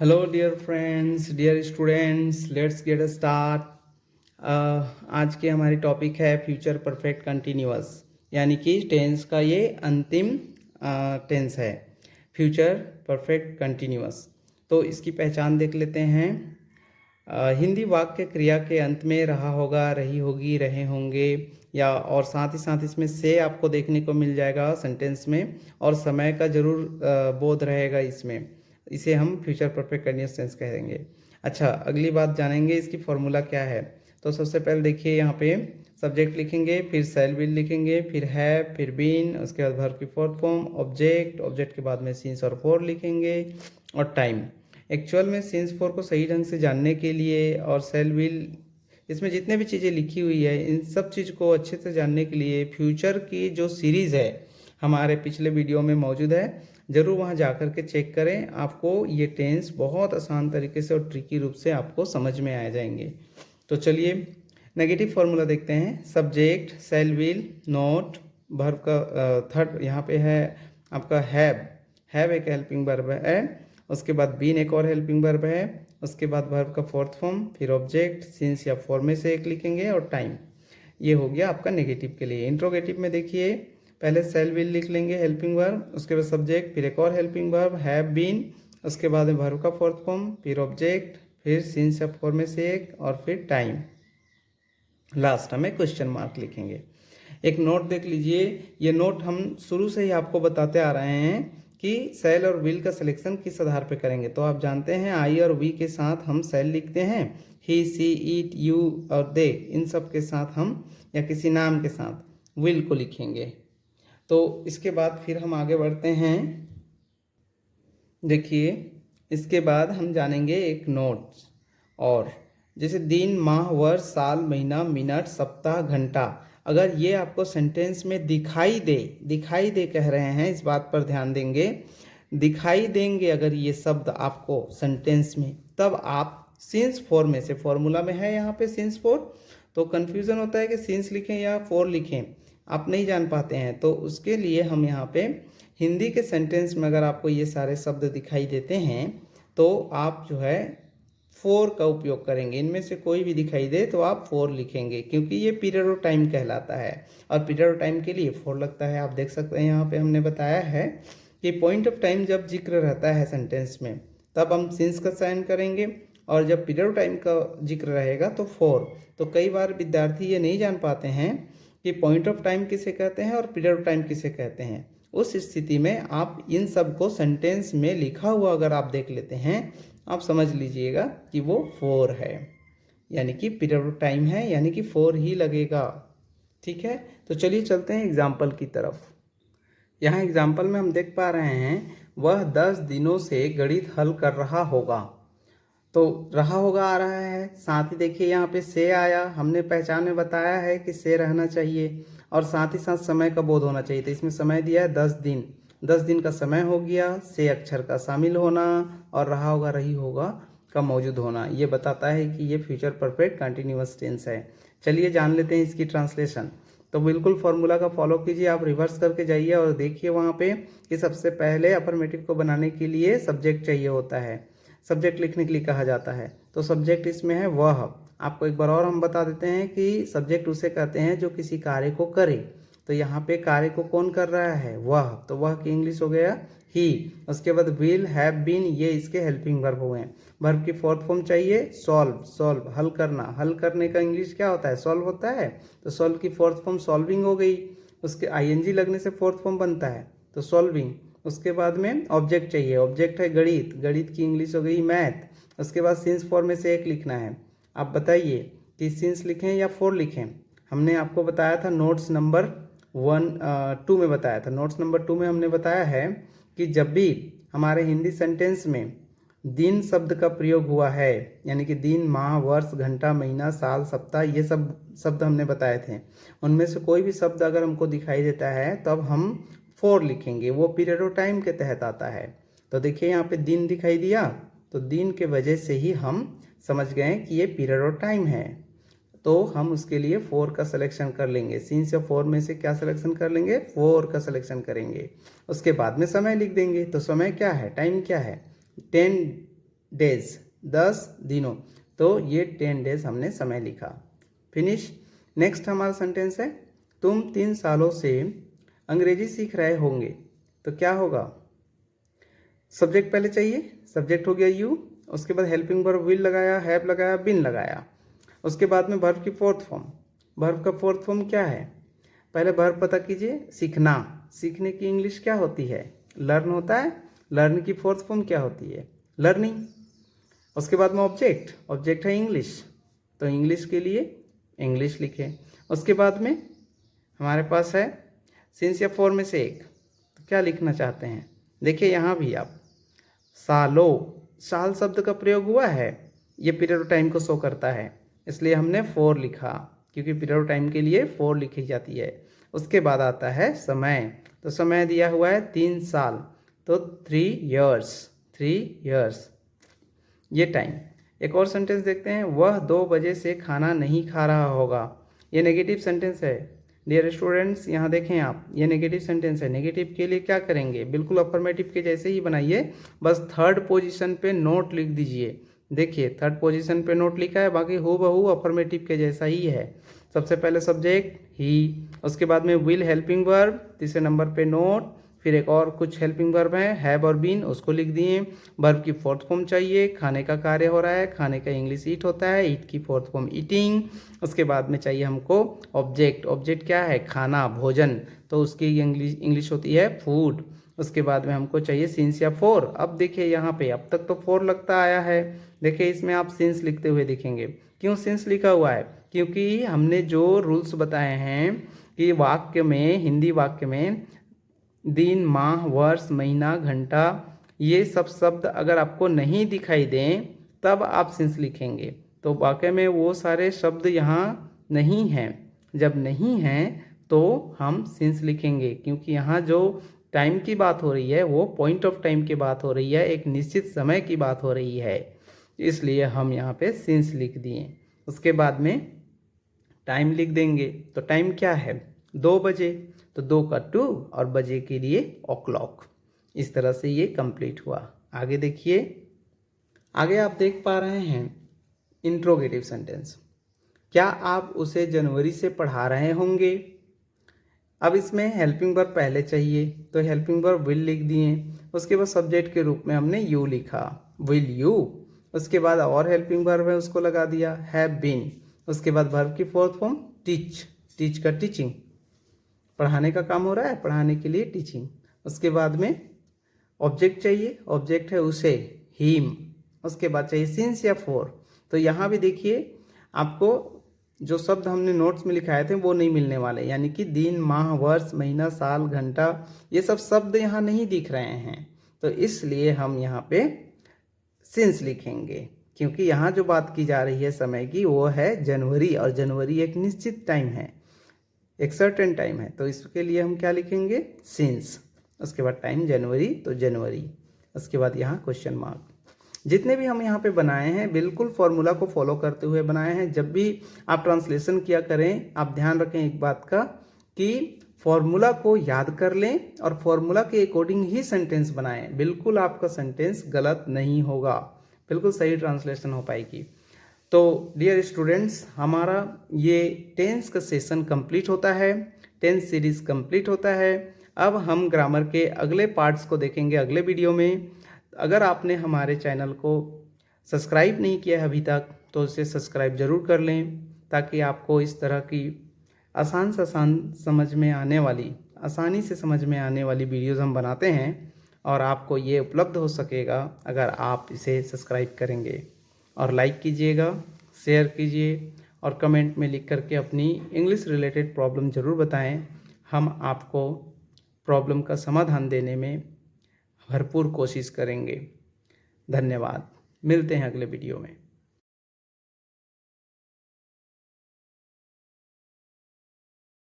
Hello dear friends, dear students, let's get start. आज के हमारी टॉपिक है फ्यूचर परफेक्ट कंटिन्यूअस, यानी कि टेंस का ये अंतिम टेंस है, फ्यूचर परफेक्ट कंटिन्यूअस। तो इसकी पहचान देख लेते हैं। हिंदी वाक्य क्रिया के अंत में रहा होगा, रही होगी, रहे होंगे, या और साथ ही साथ इसमें से आपको देखने को मिल जाएगा सेंटेंस में, और समय का जरूर बोध रहेगा इसमें। इसे हम फ्यूचर परफेक्ट कंटिन्यूअस टेंस कहेंगे। अच्छा, अगली बात जानेंगे इसकी फॉर्मूला क्या है। तो सबसे पहले देखिए, यहाँ पे सब्जेक्ट लिखेंगे, फिर शैल विल लिखेंगे, फिर हैव, फिर बीन, उसके बाद वर्ब की फोर्थ फॉर्म, ऑब्जेक्ट, ऑब्जेक्ट के बाद में सिंस और फॉर लिखेंगे, और टाइम। एक्चुअल में सिंस फॉर को सही ढंग से जानने के लिए और शैल विल, इसमें जितने भी चीज़ें लिखी हुई है, इन सब चीज़ को अच्छे से जानने के लिए फ्यूचर की जो सीरीज़ है हमारे पिछले वीडियो में मौजूद है, ज़रूर वहाँ जा कर के चेक करें। आपको ये टेंस बहुत आसान तरीके से और ट्रिकी रूप से आपको समझ में आ जाएंगे। तो चलिए नेगेटिव फॉर्मूला देखते हैं। Subject, shell will, note, verb का थर्ड यहाँ पे है आपका हैव एक हेल्पिंग वर्ब है, उसके बाद बीन एक और हेल्पिंग वर्ब है, उसके बाद वर्ब का फोर्थ फॉर्म, फिर ऑब्जेक्ट, सिंस या फॉर में से एक लिखेंगे, और टाइम। ये हो गया आपका नेगेटिव के लिए। इंट्रोगेटिव में देखिए, पहले शैल विल लिख लेंगे हेल्पिंग वर्ब, उसके बाद सब्जेक्ट, फिर एक और हेल्पिंग वर्ब हैव बीन, उसके बाद में वर्ब का फोर्थ फॉर्म, फिर ऑब्जेक्ट, फिर सिंस या फॉर में से एक, और फिर टाइम। लास्ट हमें क्वेश्चन मार्क लिखेंगे। एक नोट देख लीजिए। ये नोट हम शुरू से ही आपको बताते आ रहे हैं कि सेल और विल का सिलेक्शन किस आधार पे करेंगे। तो आप जानते हैं आई और वी के साथ हम सेल लिखते हैं, ही, सी, इट, यू और दे, इन सब के साथ हम या किसी नाम के साथ विल को लिखेंगे। तो इसके बाद फिर हम आगे बढ़ते हैं। देखिए, इसके बाद हम जानेंगे एक नोट्स, और जैसे दिन, माह, वर्ष, साल, महीना, मिनट, सप्ताह, घंटा, अगर ये आपको सेंटेंस में दिखाई दे कह रहे हैं, इस बात पर ध्यान देंगे। दिखाई देंगे अगर ये शब्द आपको सेंटेंस में, तब आप सिंस फोर में से, फॉर्मूला में है यहाँ पे सिंस फोर, तो कंफ्यूजन होता है कि सिंस लिखें या फोर लिखें, आप नहीं जान पाते हैं। तो उसके लिए हम यहाँ पे हिंदी के सेंटेंस में अगर आपको ये सारे शब्द दिखाई देते हैं, तो आप जो है फोर का उपयोग करेंगे। इनमें से कोई भी दिखाई दे तो आप फोर लिखेंगे, क्योंकि ये पीरियड ऑफ टाइम कहलाता है, और पीरियड ऑफ टाइम के लिए फोर लगता है। आप देख सकते हैं यहाँ पे हमने बताया है कि पॉइंट ऑफ टाइम जब जिक्र रहता है सेंटेंस में, तब हम सिंस का साइन करेंगे, और जब पीरियड ऑफ टाइम का जिक्र रहेगा तो फोर। तो कई बार विद्यार्थी ये नहीं जान पाते हैं कि पॉइंट ऑफ टाइम किसे कहते हैं और पीरियड ऑफ टाइम किसे कहते हैं। उस स्थिति में आप इन सब को सेंटेंस में लिखा हुआ अगर आप देख लेते हैं, आप समझ लीजिएगा कि वो फोर है, यानी कि पीरियड ऑफ टाइम है, यानी कि फोर ही लगेगा। ठीक है, तो चलिए चलते हैं एग्जाम्पल की तरफ। यहाँ एग्जाम्पल में हम देख पा रहे हैं, वह 10 दिनों से गणित हल कर रहा होगा। तो रहा होगा आ रहा है, साथ ही देखिए यहाँ पे से आया, हमने पहचान में बताया है कि से रहना चाहिए, और साथ ही साथ समय का बोध होना चाहिए। तो इसमें समय दिया है 10 दिन, 10 दिन का समय हो गया, से अक्षर का शामिल होना, और रहा होगा, रही होगा का मौजूद होना, ये बताता है कि ये फ्यूचर परफेक्ट कंटिन्यूअस टेंस है। चलिए जान लेते हैं इसकी ट्रांसलेशन। तो बिल्कुल फॉर्मूला का फॉलो कीजिए, आप रिवर्स करके जाइए और देखिए वहाँ पे कि सबसे पहले अफर्मेटिव को बनाने के लिए सब्जेक्ट चाहिए होता है, सब्जेक्ट लिखने के लिए कहा जाता है। तो सब्जेक्ट इसमें है वह। आपको एक बार और हम बता देते हैं कि सब्जेक्ट उसे कहते हैं जो किसी कार्य को करे। तो यहाँ पे कार्य को कौन कर रहा है, वह, तो वह की इंग्लिश हो गया ही। उसके बाद विल, हैव बीन, ये इसके हेल्पिंग वर्ब हुए। वर्ब की फोर्थ फॉर्म चाहिए सॉल्व, सॉल्व हल करना, हल करने का इंग्लिश क्या होता है, सॉल्व होता है। तो सॉल्व की फोर्थ फॉर्म सॉल्विंग हो गई, उसके आईएनजी लगने से फोर्थ फॉर्म बनता है, तो सॉल्विंग। उसके बाद में ऑब्जेक्ट चाहिए, ऑब्जेक्ट है गणित, गणित की इंग्लिश हो गई मैथ। उसके बाद सिंस फोर में से एक लिखना है। आप बताइए कि सिंस लिखें या फोर लिखें। हमने आपको बताया था नोट्स नंबर 2 में बताया था, नोट्स नंबर 2 में हमने बताया है कि जब भी हमारे हिंदी सेंटेंस में दिन शब्द का प्रयोग हुआ है, यानी कि दिन, माह, वर्ष, घंटा, महीना, साल, सप्ताह, ये सब शब्द हमने बताए थे, उनमें से कोई भी शब्द अगर हमको दिखाई देता है तब हम फोर लिखेंगे, वो पीरियड ऑफ टाइम के तहत आता है। तो देखिए यहाँ पे दिन दिखाई दिया, तो दिन के वजह से ही हम समझ गए कि ये पीरियड ऑफ टाइम है, तो हम उसके लिए फोर का सिलेक्शन कर लेंगे। सिंस या फोर में से क्या सिलेक्शन कर लेंगे, फोर का सिलेक्शन करेंगे। उसके बाद में समय लिख देंगे। तो समय क्या है, टाइम क्या है, 10 डेज, 10 दिनों। तो ये 10 डेज हमने समय लिखा। फिनिश। नेक्स्ट हमारा सेंटेंस है, तुम 3 सालों से अंग्रेजी सीख रहे होंगे। तो क्या होगा, सब्जेक्ट पहले चाहिए, सब्जेक्ट हो गया यू, उसके बाद हेल्पिंग वर्ब विल लगाया, हैव लगाया, बीन लगाया। उसके बाद में वर्ब की फोर्थ फॉर्म। वर्ब का फोर्थ फॉर्म क्या है, पहले वर्ब पता कीजिए, सीखना। सीखने की इंग्लिश क्या होती है, लर्न होता है। लर्न की फोर्थ फॉर्म क्या होती है, लर्निंग। उसके बाद में ऑब्जेक्ट, ऑब्जेक्ट है इंग्लिश, तो इंग्लिश के लिए इंग्लिश लिखें। उसके बाद में हमारे पास है सिंस या फॉर में से एक, तो क्या लिखना चाहते हैं, देखिए यहाँ भी आप सालों, साल शब्द का प्रयोग हुआ है, ये पीरियड ऑफ टाइम को शो करता है, इसलिए हमने 4 लिखा, क्योंकि पीरियड ऑफ टाइम के लिए 4 लिखी जाती है। उसके बाद आता है समय, तो समय दिया हुआ है 3 साल, तो 3 years, 3 years ये टाइम। एक और सेंटेंस देखते हैं, वह 2 बजे से खाना नहीं खा रहा होगा। ये नेगेटिव सेंटेंस है डियर स्टूडेंट्स, यहाँ देखें आप, ये नेगेटिव सेंटेंस है। नेगेटिव के लिए क्या करेंगे, बिल्कुल अफर्मेटिव के जैसे ही बनाइए, बस थर्ड पोजीशन पे नोट लिख दीजिए। देखिए थर्ड पोजीशन पे नोट लिखा है, बाकी हूबहू अफर्मेटिव के जैसा ही है। सबसे पहले सब्जेक्ट ही, उसके बाद में विल हेल्पिंग वर्ब, तीसरे नंबर पे नोट, फिर एक और कुछ हेल्पिंग वर्ब है हैव और बीन, उसको लिख दिए। वर्ब की फोर्थ फॉर्म चाहिए, खाने का कार्य हो रहा है, खाने का इंग्लिश ईट होता है, ईट की फोर्थ फॉर्म ईटिंग। उसके बाद में चाहिए हमको ऑब्जेक्ट, ऑब्जेक्ट क्या है, खाना, भोजन, तो उसकी इंग्लिश होती है फूड। उसके बाद में हमको चाहिए सिंस या फोर। अब देखिए यहाँ पे अब तक तो फोर लगता आया है, देखिए इसमें आप सिंस लिखते हुए दिखेंगे। क्यों सिंस लिखा हुआ है, क्योंकि हमने जो रूल्स बताए हैं कि वाक्य में, हिंदी वाक्य में दिन, माह, वर्ष, महीना, घंटा, ये सब शब्द अगर आपको नहीं दिखाई दें तब आप सिंस लिखेंगे। तो वाकई में वो सारे शब्द यहाँ नहीं हैं, जब नहीं हैं तो हम सिंस लिखेंगे, क्योंकि यहाँ जो टाइम की बात हो रही है वो पॉइंट ऑफ टाइम की बात हो रही है, एक निश्चित समय की बात हो रही है, इसलिए हम यहाँ पे सिंस लिख दिए। उसके बाद में टाइम लिख देंगे, तो टाइम क्या है, 2 बजे, तो 2 का 2 और बजे के लिए o'clock। इस तरह से ये कंप्लीट हुआ। आगे देखिए, आगे आप देख पा रहे हैं इंट्रोगेटिव सेंटेंस, क्या आप उसे जनवरी से पढ़ा रहे होंगे। अब इसमें हेल्पिंग वर्ब पहले चाहिए, तो हेल्पिंग वर्ब विल लिख दिए। उसके बाद सब्जेक्ट के रूप में हमने यू लिखा, विल यू। उसके बाद और हेल्पिंग वर्ब है उसको लगा दिया, हैव बीन। उसके बाद वर्ब की फोर्थ फॉर्म टीच, टीच का टीचिंग, पढ़ाने का काम हो रहा है, पढ़ाने के लिए टीचिंग। उसके बाद में ऑब्जेक्ट चाहिए, ऑब्जेक्ट है उसे, हिम। उसके बाद चाहिए सिंस या फॉर। तो यहाँ भी देखिए आपको जो शब्द हमने नोट्स में लिखाए थे वो नहीं मिलने वाले, यानी कि दिन, माह, वर्ष, महीना, साल, घंटा, ये सब शब्द यहाँ नहीं दिख रहे हैं, तो इसलिए हम यहाँ पे सिंस लिखेंगे, क्योंकि यहाँ जो बात की जा रही है समय की वो है जनवरी, और जनवरी एक निश्चित टाइम है, एक सर्टेन टाइम है, तो इसके लिए हम क्या लिखेंगे, सिंस। उसके बाद टाइम जनवरी, तो जनवरी। उसके बाद यहाँ क्वेश्चन मार्क। जितने भी हम यहाँ पे बनाए हैं बिल्कुल फॉर्मूला को फॉलो करते हुए बनाए हैं। जब भी आप ट्रांसलेशन किया करें आप ध्यान रखें एक बात का, कि फॉर्मूला को याद कर लें और फॉर्मूला के अकॉर्डिंग ही सेंटेंस बनाएं, बिल्कुल आपका सेंटेंस गलत नहीं होगा, बिल्कुल सही ट्रांसलेशन हो पाएगी। तो डियर स्टूडेंट्स, हमारा ये टेंस का सेशन कंप्लीट होता है, टेंस सीरीज कंप्लीट होता है। अब हम ग्रामर के अगले पार्ट्स को देखेंगे अगले वीडियो में। अगर आपने हमारे चैनल को सब्सक्राइब नहीं किया है अभी तक तो उसे सब्सक्राइब ज़रूर कर लें, ताकि आपको इस तरह की आसान से आसान समझ में आने वाली, आसानी से समझ में आने वाली वीडियोज़ हम बनाते हैं और आपको ये उपलब्ध हो सकेगा अगर आप इसे सब्सक्राइब करेंगे। और लाइक कीजिएगा, शेयर कीजिए और कमेंट में लिख करके अपनी इंग्लिश रिलेटेड प्रॉब्लम ज़रूर बताएं। हम आपको प्रॉब्लम का समाधान देने में भरपूर कोशिश करेंगे। धन्यवाद, मिलते हैं अगले वीडियो में।